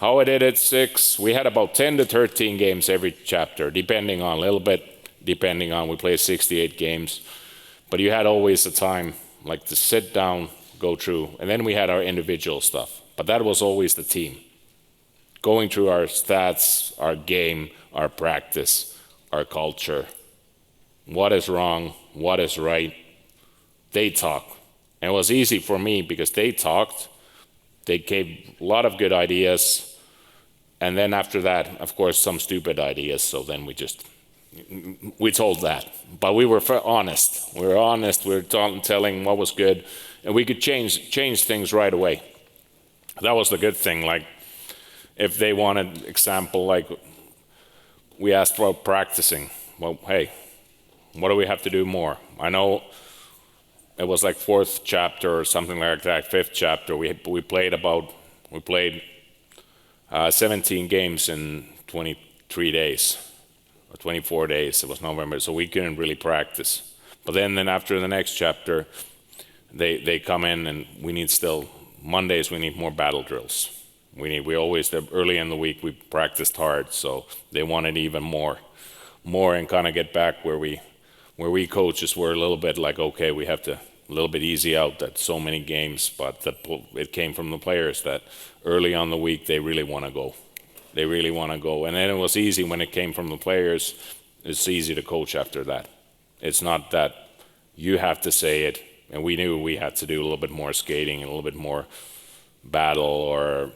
how I did it, 6. We had about 10 to 13 games every chapter, depending on a little bit, depending on we played 68 games. But you had always the time like to sit down, go through, and then we had our individual stuff. But that was always the team. Going through our stats, our game, our practice, our culture. What is wrong? What is right? They talk. And it was easy for me because they talked. They gave a lot of good ideas. And then after that, of course, some stupid ideas. So then we told that. But we were honest. We were honest. We were telling what was good. And we could change things right away. That was the good thing. Like, if they wanted example, like we asked about practicing. Well, hey, what do we have to do more? I know it was like 4th chapter or something like that, 5th chapter. We played 17 games in 23 days or 24 days. It was November, so we couldn't really practice. But then after the next chapter, they come in and we need still Mondays. We need more battle drills. We always early in the week we practiced hard, so they wanted even more, and kind of get back where we coaches were a little bit like, okay, we have to a little bit easy out that so many games, but it came from the players that early on the week they really want to go. They really want to go, and then it was easy when it came from the players. It's easy to coach after that. It's not that you have to say it, and we knew we had to do a little bit more skating and a little bit more battle, or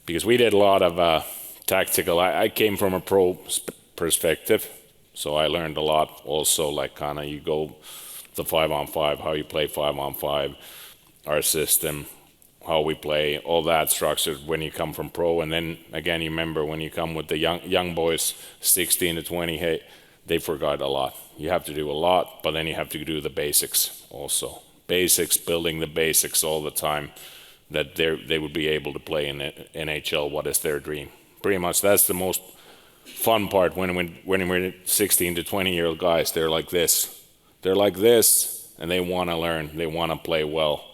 because we did a lot of tactical. I came from a pro perspective, so I learned a lot also, like kind of you go the 5-on-5, how you play 5-on-5, our system, how we play, all that structured when you come from pro. And then again, you remember when you come with the young boys, 16 to 20, hey, they forgot a lot. You have to do a lot, but then you have to do the basics also. Basics, building the basics all the time, that they would be able to play in NHL. What is their dream? Pretty much that's the most fun part when we're 16 to 20-year-old guys. They're like this. They're like this, and they want to learn. They want to play well.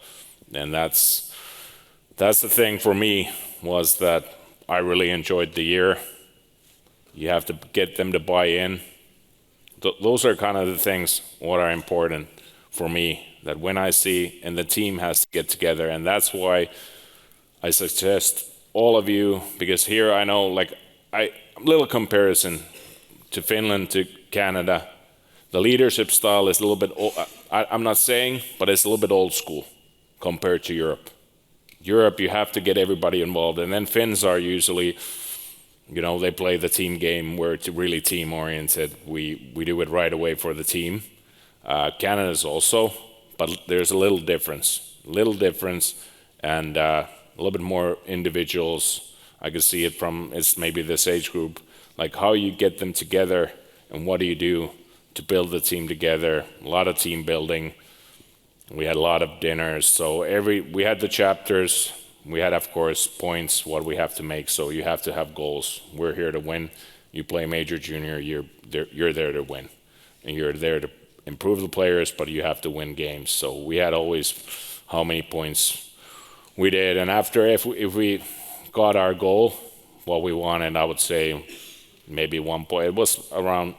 And that's the thing for me, was that I really enjoyed the year. You have to get them to buy in. Those are kind of the things what are important for me, that when I see, and the team has to get together. And that's why I suggest all of you, because here I know, like, a little comparison to Finland, to Canada. The leadership style is a little bit, I'm not saying, but it's a little bit old school compared to Europe. Europe, you have to get everybody involved. And then Finns are usually, they play the team game where it's really team oriented. We do it right away for the team. Canada's also, but there's a little difference, and a little bit more individuals. I could see it from, it's maybe this age group, like how you get them together and what do you do to build the team together. A lot of team building. We had a lot of dinners. So we had the chapters. We had, of course, points, what we have to make. So you have to have goals. We're here to win. You play major, junior, you're there to win. And you're there to improve the players, but you have to win games. So we had always how many points we did. And after, if we got our goal, what we wanted, I would say maybe 1 point. It was around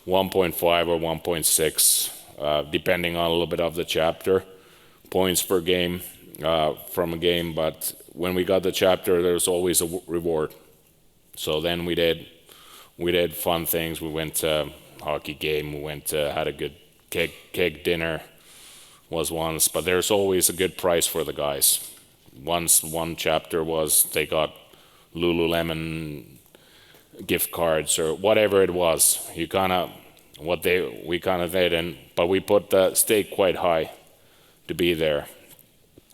1.5 or 1.6, depending on a little bit of the chapter, points per game from a game. But when we got the chapter, there's always a reward. So then we did fun things. We went to hockey game. We went to, had a good keg dinner was once. But there's always a good price for the guys. Once one chapter was they got Lululemon gift cards or whatever it was. We kind of did, but we put the stake quite high to be there.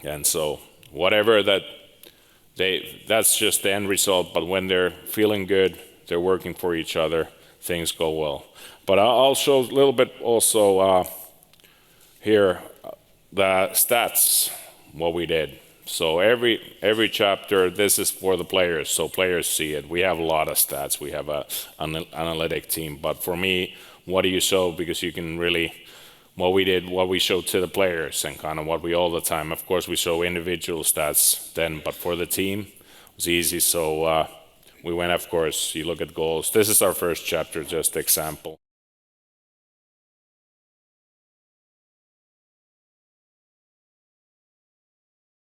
And so whatever that's just the end result. But when they're feeling good, they're working for each other, things go well. But I'll show a little bit also here the stats, what we did. So every chapter, this is for the players, so players see it. We have a lot of stats. We have an analytic team. But for me, what do you show? Because you can really, what we showed to the players, and kind of what we all the time. Of course, we show individual stats then, but for the team, was easy. So we went, of course, you look at goals. This is our first chapter, just example.